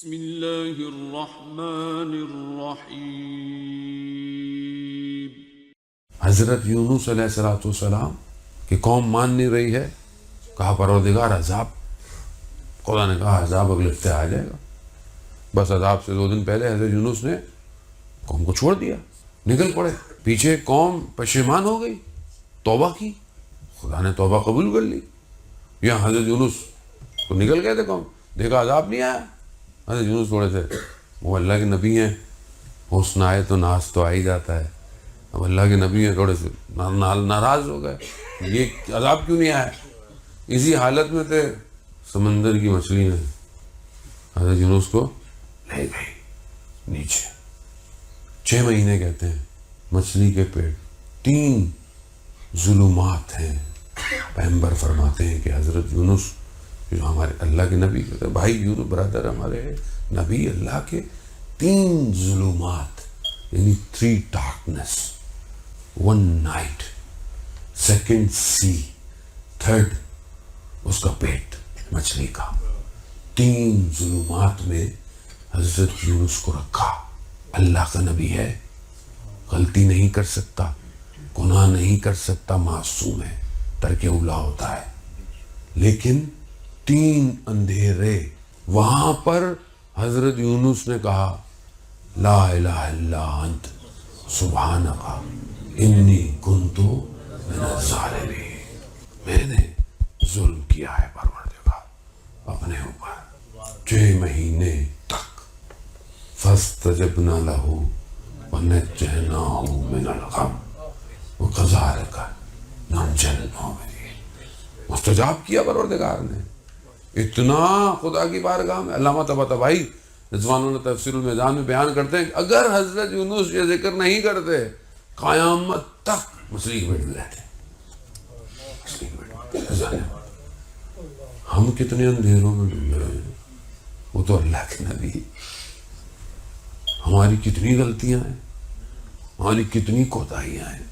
بسم اللہ الرحمن الرحیم۔ حضرت یونس علیہ السلام کی قوم مان نہیں رہی ہے، کہا پروردگار عذاب۔ خدا نے کہا عذاب اگلے ہفتے آ جائے گا۔ بس عذاب سے 2 دن پہلے حضرت یونس نے قوم کو چھوڑ دیا، نکل پڑے۔ پیچھے قوم پشیمان ہو گئی، توبہ کی، خدا نے توبہ قبول کر لی۔ یہاں حضرت یونس تو نکل گئے تھے قوم، دیکھا عذاب نہیں آیا۔ حضرت یونس تھوڑے سے وہ اللہ کے نبی ہیں، حسن آئے تو ناز تو آ ہی جاتا ہے۔ اب اللہ کے نبی ہیں، تھوڑے سے ناراض ہو گئے، یہ عذاب کیوں نہیں آیا؟ اسی حالت میں تھے، سمندر کی مچھلی نے حضرت یونس کو لے گئی نیچے۔ 6 مہینے کہتے ہیں مچھلی کے پیٹ، 3 ظلمات ہیں۔ پیغمبر فرماتے ہیں کہ حضرت یونس جو ہمارے اللہ کے نبی کہتے ہیں، بھائی یونس برادر ہمارے نبی اللہ کے، 3 ظلمات یعنی 3 ڈارکنس، 1 نائٹ، 2nd سی، 3rd اس کا پیٹ مچھلی کا۔ 3 ظلمات میں حضرت یونس کو رکھا۔ اللہ کا نبی ہے، غلطی نہیں کر سکتا، گناہ نہیں کر سکتا، معصوم ہے، ترک اولا ہوتا ہے، لیکن 3 اندھیرے۔ وہاں پر حضرت یونس نے کہا لا الہ الا انت سبحانک انی کنت من الظالمین، میں نے ظلم کیا ہے پروردگار اپنے اوپر۔ 6 مہینے تک فاستجبنا لہ ونجیناہ من الغم وکذالک ننجی المؤمنین، مستجاب کیا پروردگار نے۔ اتنا خدا کی بارگاہ میں علامہ طباطبائی رضوان اللہ تفسیر المیزان میں بیان کرتے ہیں کہ اگر حضرت یونس یہ ذکر نہیں کرتے، قیامت تک مچھلی کے پیٹ میں رہتے۔ ہم کتنے اندھیروں میں ڈوب رہے ہیں، وہ تو اللہ کے نبی۔ ہماری کتنی غلطیاں ہیں، ہماری کتنی کوتاہیاں ہیں۔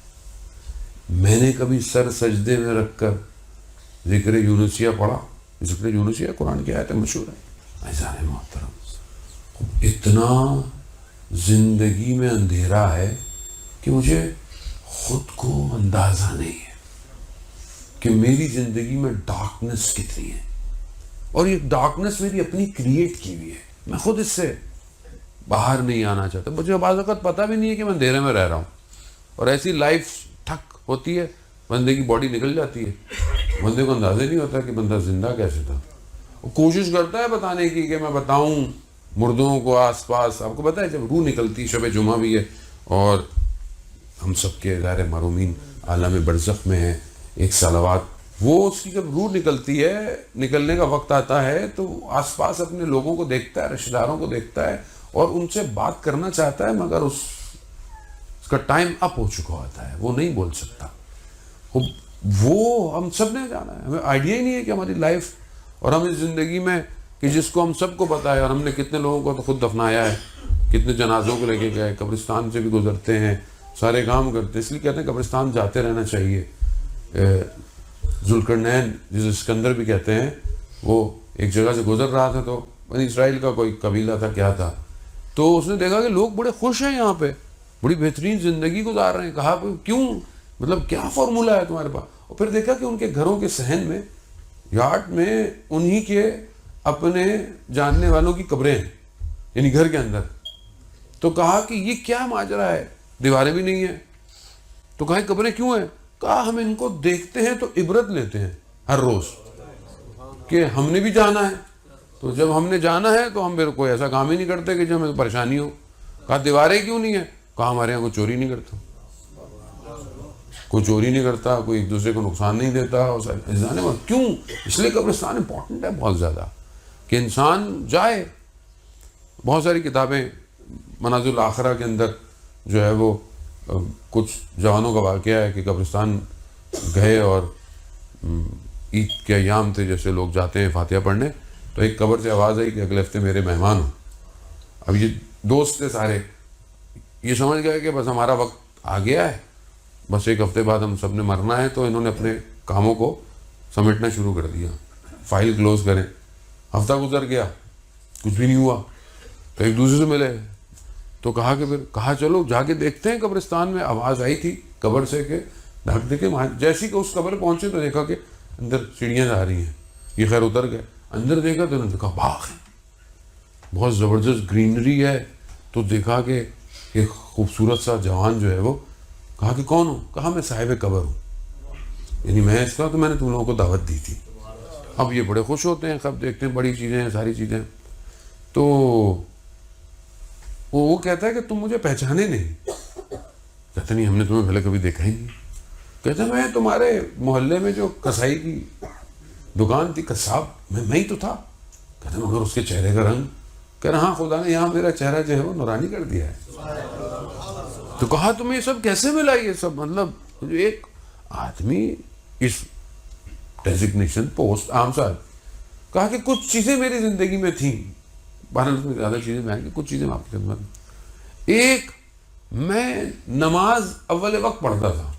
میں نے کبھی سر سجدے میں رکھ کر ذکر یونسیہ پڑھا، ذکر یونسیہ قرآن کی آیت مشہور ہے۔ عزیزان محترم، اتنا زندگی میں اندھیرا ہے کہ مجھے خود کو اندازہ نہیں ہے کہ میری زندگی میں ڈارکنس کتنی ہے، اور یہ ڈارکنس میری اپنی کریٹ کی ہوئی ہے۔ میں خود اس سے باہر نہیں آنا چاہتا، مجھے بعض اوقات پتہ بھی نہیں ہے کہ میں اندھیرے میں رہ رہا ہوں، اور ایسی لائف ٹھک ہوتی ہے، بندے کی باڈی نکل جاتی ہے، بندے کو اندازہ نہیں ہوتا کہ بندہ زندہ کیسے تھا۔ وہ کوشش کرتا ہے بتانے کی کہ میں بتاؤں مردوں کو آس پاس۔ آپ کو پتہ ہے جب روح نکلتی، شب جمعہ بھی ہے، اور ہم سب کے غیر محرومین عالم برزخ میں ہیں، ایک صلوات، وہ اس کی جب روح نکلتی ہے، نکلنے کا وقت آتا ہے تو آس پاس اپنے لوگوں کو دیکھتا ہے، رشتہ داروں کو دیکھتا ہے، اور ان سے بات کرنا چاہتا ہے، مگر اس کا ٹائم اپ ہو چکا ہوتا ہے، وہ نہیں بول سکتا۔ وہ ہم سب نے جانا ہے، ہمیں آئیڈیا ہی نہیں ہے کہ ہماری لائف اور ہم اس زندگی میں، کہ جس کو ہم سب کو پتہ ہے، اور ہم نے کتنے لوگوں کو تو خود دفنایا ہے، کتنے جنازوں کو لے کے گئے، قبرستان سے بھی گزرتے ہیں، سارے کام کرتے ہیں۔ اس لیے کہتے ہیں قبرستان جاتے رہنا چاہیے۔ ذوالقرنین جسے اسکندر بھی کہتے ہیں، وہ ایک جگہ سے گزر رہا تھا، تو بنی اسرائیل کا کوئی قبیلہ تھا، کیا تھا، تو اس نے دیکھا کہ لوگ بڑے خوش ہیں یہاں پہ، بڑی بہترین زندگی گزار رہے ہیں۔ کہا کیوں، مطلب کیا فارمولہ ہے تمہارے پاس؟ اور پھر دیکھا کہ ان کے گھروں کے صحن میں، یارڈ میں، انہی کے اپنے جاننے والوں کی قبریں ہیں، یعنی گھر کے اندر۔ تو کہا کہ یہ کیا ماجرا ہے، دیواریں بھی نہیں ہیں، تو کہا قبریں کیوں ہیں؟ کہا ہم ان کو دیکھتے ہیں تو عبرت لیتے ہیں ہر روز کہ ہم نے بھی جانا ہے، تو جب ہم نے جانا ہے تو ہم پھر کوئی ایسا کام ہی نہیں کرتے کہ جو ہمیں پریشانی ہو۔ کہا دیواریں کیوں نہیں ہیں؟ کہا ہمارے یہاں کوئی چوری نہیں کرتا، کوئی چوری نہیں کرتا، کوئی ایک دوسرے کو نقصان نہیں دیتا۔ کیوں؟ اس لیے قبرستان امپورٹنٹ ہے بہت زیادہ، کہ انسان جائے۔ بہت ساری کتابیں منازل الاخرہ کے اندر جو ہے وہ کچھ جوانوں کا واقعہ ہے کہ قبرستان گئے، اور عید کے ایام تھے، جیسے لوگ جاتے ہیں فاتحہ پڑھنے، تو ایک قبر سے آواز آئی کہ اگلے ہفتے میرے مہمان ہوں۔ اب یہ دوست تھے سارے، یہ سمجھ گئے کہ بس ہمارا وقت آ گیا ہے، بس 1 ہفتے بعد ہم سب نے مرنا ہے، تو انہوں نے اپنے کاموں کو سمیٹنا شروع کر دیا، فائل کلوز کریں۔ ہفتہ گزر گیا، کچھ بھی نہیں ہوا، تو ایک دوسرے سے ملے تو کہا کہ پھر کہا چلو جا کے دیکھتے ہیں قبرستان میں. آواز آئی تھی قبر سے کہ ڈھک دے کے جیسے کہ اس قبر پہنچے تو دیکھا کہ اندر سیڑھیاں جا رہی ہیں. یہ خیر اتر گئے, اندر دیکھا تو انہوں نے دیکھا باغ ہے, بہت زبردست گرینری ہے. تو دیکھا کہ ایک خوبصورت سا جوان جو ہے وہ کہا کہ کون ہوں؟ کہا میں صاحب قبر ہوں, یعنی میں اس کا تو میں نے تم لوگوں کو دعوت دی تھی. اب یہ بڑے خوش ہوتے ہیں, کب دیکھتے ہیں بڑی چیزیں ہیں, ساری چیزیں. تو وہ کہتا ہے کہ تم مجھے پہچانے نہیں. کہتا نہیں ہم نے تمہیں پہلے کبھی دیکھا ہی نہیں. کہتا میں تمہارے محلے میں جو کسائی کی دکان تھی, قصاب میں ہی تو تھا. کہتا مگر اس کے چہرے کا رنگ, کہہ رہا ہاں خدا نے یہاں میرا چہرہ جو ہے وہ نورانی کر دیا ہے. تو کہا تمہیں یہ سب کیسے ملا؟ یہ سب مطلب جو ایک آدمی اس ڈیزگنیشن پوسٹ عام صاحب. کہا کہ کچھ چیزیں میری زندگی میں تھیں, بہرحال اس میں زیادہ چیزیں میں کہ کچھ چیزیں آپ کی خدمت میں. ایک, میں نماز اول وقت پڑھتا تھا,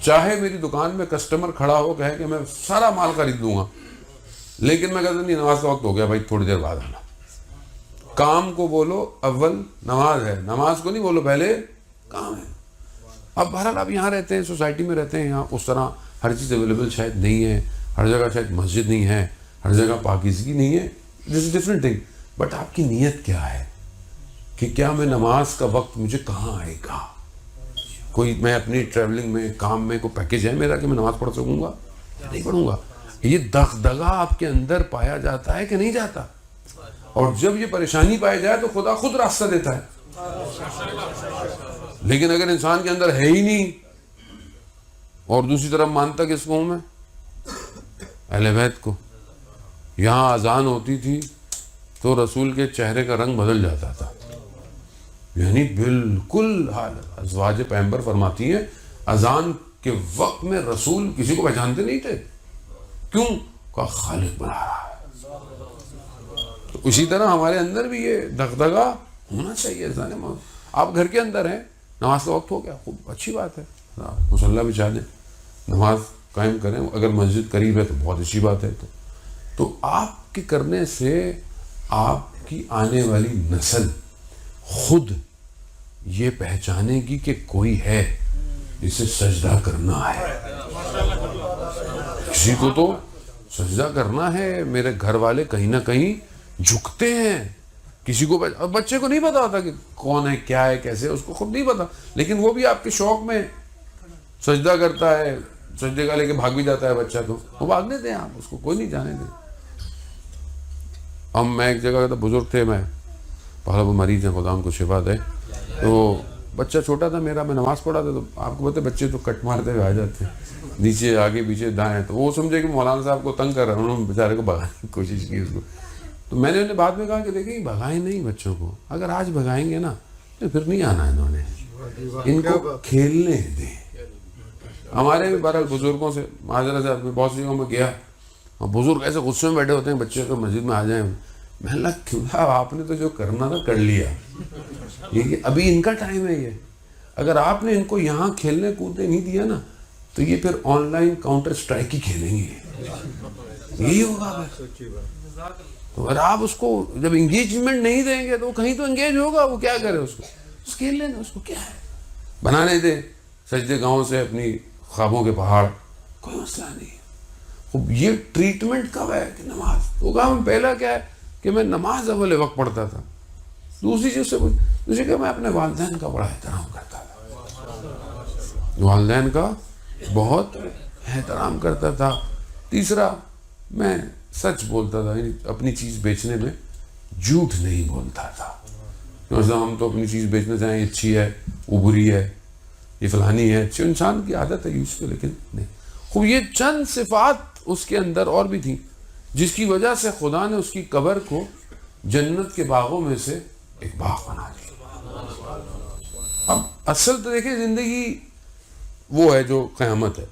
چاہے میری دکان میں کسٹمر کھڑا ہو کہے کہ میں سارا مال خرید دوں گا, لیکن میں کہتا نہیں نماز کا وقت ہو گیا بھائی تھوڑی دیر بعد آنا. کام کو بولو اول نماز ہے, نماز کو نہیں بولو پہلے کام ہے. اب بہرحال آپ یہاں رہتے ہیں, سوسائٹی میں رہتے ہیں, یہاں اس طرح ہر چیز اویلیبل شاید نہیں ہے, ہر جگہ شاید مسجد نہیں ہے, ہر جگہ پاکیزگی نہیں ہے. دس از ڈفرنٹ تھنگ. بٹ آپ کی نیت کیا ہے کہ کیا میں نماز کا وقت مجھے کہاں آئے گا؟ کوئی میں اپنی ٹریولنگ میں کام میں کوئی پیکیج ہے میرا کہ میں نماز پڑھ سکوں گا یا نہیں پڑھوں گا؟ یہ دغدغہ آپ کے اندر پایا جاتا ہے کہ نہیں جاتا؟ اور جب یہ پریشانی پائی جائے تو خدا خود راستہ دیتا ہے. لیکن اگر انسان کے اندر ہے ہی نہیں, اور دوسری طرف مانتا کس کو ہوں میں؟ اہل بیت کو. یہاں اذان ہوتی تھی تو رسول کے چہرے کا رنگ بدل جاتا تھا, یعنی بالکل حال. ازواج پیغمبر فرماتی ہیں اذان کے وقت میں رسول کسی کو پہچانتے نہیں تھے. کیوں؟ کہ خالق بنا رہا ہے. تو اسی طرح ہمارے اندر بھی یہ دغدغہ ہونا چاہیے. آپ گھر کے اندر ہیں, نماز کا وقت ہو گیا, خوب اچھی بات ہے, مصلی بچھا دیں, نماز قائم کریں. اگر مسجد قریب ہے تو بہت اچھی بات ہے. تو آپ کے کرنے سے آپ کی آنے والی نسل خود یہ پہچانے گی کہ کوئی ہے جسے سجدہ کرنا ہے. کسی کو تو سجدہ کرنا ہے. میرے گھر والے کہیں نہ کہیں جھکتے ہیں. کسی کو بچے کو نہیں پتا ہوتا کہ کون ہے, کیا ہے, کیسے, اس کو خود نہیں پتا, لیکن وہ بھی آپ کے شوق میں سجدہ کرتا ہے. سجدے کا لے کے بھاگ بھی جاتا ہے بچہ, تو وہ بھاگنے دیں, آپ اس کو کوئی نہیں جانے دیں. میں ایک جگہ تھا, بزرگ تھے, میں پہلا وہ مریض ہیں, خدا ان کو شفا دے. تو بچہ چھوٹا تھا میرا, میں نماز پڑھا تھا. تو آپ کو پتہ بچے تو کٹ مارتے ہوئے آ جاتے ہیں, نیچے آگے پیچھے دائیں. تو وہ سمجھے کہ مولانا صاحب کو تنگ کر رہے ہیں, انہوں نے بیچارے کو بھگانے کی کوشش کی اس کو. تو میں نے انہیں بعد میں کہا کہ دیکھیں بھگائیں نہیں بچوں کو, اگر آج بھگائیں گے نا تو پھر نہیں آنا انہوں نے, ان کو کھیلنے دیں. ہمارے بھی بہرحال بزرگوں سے معذرت ہے, بہت سی جگہوں میں گیا, اور بزرگ ایسے غصے میں بیٹھے ہوتے ہیں بچے کو مسجد میں آ جائیں. میں نے کہا آپ نے تو جو کرنا تھا کر لیا, یہ ابھی ان کا ٹائم ہے. یہ اگر آپ نے ان کو یہاں کھیلنے کودنے نہیں دیا نا تو یہ پھر آن لائن کاؤنٹر اسٹرائک ہی کھیلیں گے, یہی ہوگا. تو اگر آپ اس کو جب انگیجمنٹ نہیں دیں گے تو کہیں تو انگیج ہوگا, وہ کیا کرے, اس کو کھیل لینا, اس کو کیا ہے, بنانے دیں سجدے گاؤں سے اپنی خوابوں کے پہاڑ, کوئی مسئلہ نہیں. خوب یہ ٹریٹمنٹ کب ہے کہ نماز. تو کہا میں پہلا کیا ہے کہ میں نماز اول وقت پڑھتا تھا. دوسری چیز سے دوسری کہ میں اپنے والدین کا بڑا احترام کرتا تھا, والدین کا بہت احترام کرتا تھا. تیسرا میں سچ بولتا تھا, اپنی چیز بیچنے میں جھوٹ نہیں بولتا تھا. مثلا ہم تو اپنی چیز بیچنا چاہیں اچھی ہے, وہ بری ہے, یہ فلانی ہے, اچھی, انسان کی عادت ہے یوز پہ, لیکن نہیں. خوب یہ چند صفات اس کے اندر اور بھی تھیں جس کی وجہ سے خدا نے اس کی قبر کو جنت کے باغوں میں سے ایک باغ بنا دیا. اب اصل تو دیکھیں زندگی وہ ہے جو قیامت ہے,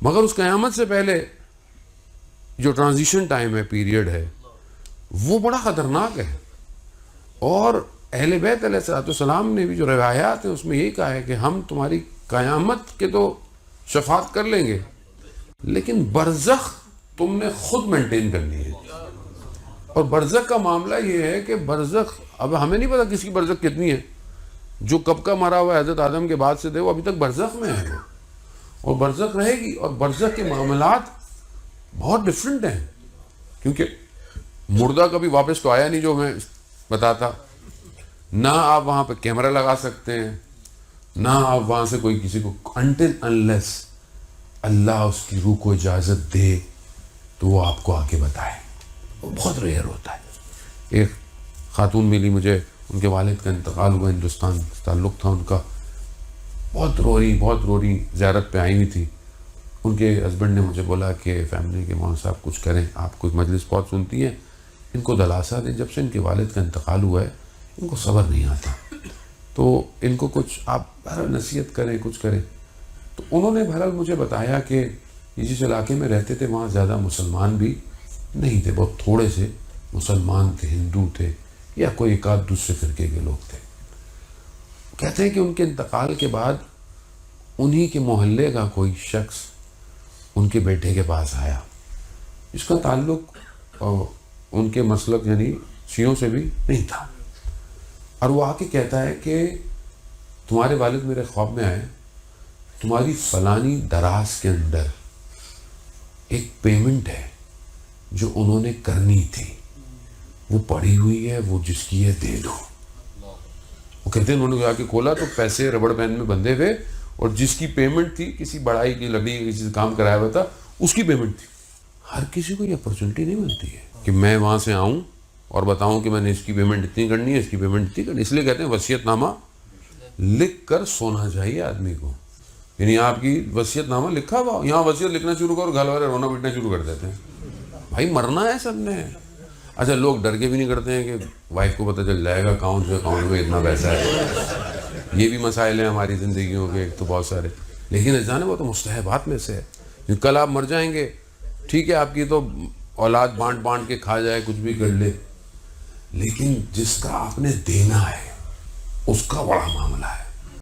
مگر اس قیامت سے پہلے جو ٹرانزیشن ٹائم ہے, پیریڈ ہے, وہ بڑا خطرناک ہے. اور اہل بیت علیہ السلام نے بھی جو روایات ہیں اس میں یہی کہا ہے کہ ہم تمہاری قیامت کے تو شفاعت کر لیں گے, لیکن برزخ تم نے خود مینٹین کرنی ہے. اور برزخ کا معاملہ یہ ہے کہ برزخ، اب ہمیں نہیں پتا کس کی برزخ کتنی ہے. جو کب کا مرا ہوا ہے حضرت آدم کے بعد سے تھے وہ ابھی تک برزخ میں ہے، اور برزخ رہے گی. اور برزخ کے معاملات بہت ڈفرینٹ ہیں، کیونکہ مردہ کبھی واپس تو آیا نہیں جو میں بتاتا. نہ آپ وہاں پہ کیمرہ لگا سکتے ہیں، نہ آپ وہاں سے کوئی کسی کو، انٹل انلیس اللہ اس کی روح کو اجازت دے تو وہ آپ کو آ کے بتائے. وہ بہت ریئر ہوتا ہے. ایک خاتون ملی مجھے، ان کے والد کا انتقال ہوا، ہندوستان سے تعلق تھا ان کا. بہت رو رہی زیارت پہ آئی ہوئی تھی. ان کے ہسبینڈ نے مجھے بولا کہ فیملی کے مولانا صاحب کچھ کریں، آپ کچھ مجلس بہت سنتی ہیں، ان کو دلاسا دیں. جب سے ان کے والد کا انتقال ہوا ہے ان کو صبر نہیں آتا، تو ان کو کچھ آپ بہرحال نصیحت کریں، کچھ کریں. تو انہوں نے بہرحال مجھے بتایا کہ یہ جس علاقے میں رہتے تھے وہاں زیادہ مسلمان بھی نہیں تھے، بہت تھوڑے سے مسلمان تھے، ہندو تھے، یا کوئی ایک آدھ دوسرے فرقے کے لوگ تھے. کہتے ہیں کہ ان کے انتقال کے بعد انہی کے محلے کا کوئی شخص ان کے بیٹے کے پاس آیا، جس کا تعلق ان کے مسلک یعنی شیعوں سے بھی نہیں تھا. اور وہ آ کے کہتا ہے کہ تمہارے والد میرے خواب میں آئے، تمہاری فلانی دراز کے اندر ایک پیمنٹ ہے جو انہوں نے کرنی تھی، وہ پڑی ہوئی ہے، وہ جس کی ہے دے دو. وہ کہتے ہیں انہوں نے جا کے کھولا تو پیسے ربڑ بینڈ میں بندھے ہوئے، اور جس کی پیمنٹ تھی کسی بڑائی کی لکڑی کی کسی سے کام کرایا ہوا تھا اس کی پیمنٹ تھی. ہر کسی کو یہ اپرچونٹی نہیں ملتی ہے کہ میں وہاں سے آؤں اور بتاؤں کہ میں نے اس کی پیمنٹ اتنی کرنی ہے، اس کی پیمنٹ اتنی کرنی. اس لیے کہتے ہیں وصیت نامہ لکھ کر سونا چاہیے آدمی کو. یعنی آپ کی وصیت نامہ لکھا ہوا، یہاں وصیت لکھنا شروع کرو گھر والے رونا پیٹنا شروع کر دیتے ہیں. بھائی مرنا ہے سب نے. اچھا لوگ ڈر کے بھی نہیں کرتے ہیں کہ وائف کو پتہ چل جائے گا اکاؤنٹ میں اتنا پیسہ ہے. یہ بھی مسائل ہیں ہماری زندگیوں کے تو بہت سارے، لیکن جانے وہ تو مستحبات میں سے ہے. کل آپ مر جائیں گے، ٹھیک ہے آپ کی تو اولاد بانٹ کے کھا جائے، کچھ بھی کر لے، لیکن جس کا آپ نے دینا ہے اس کا بڑا معاملہ ہے.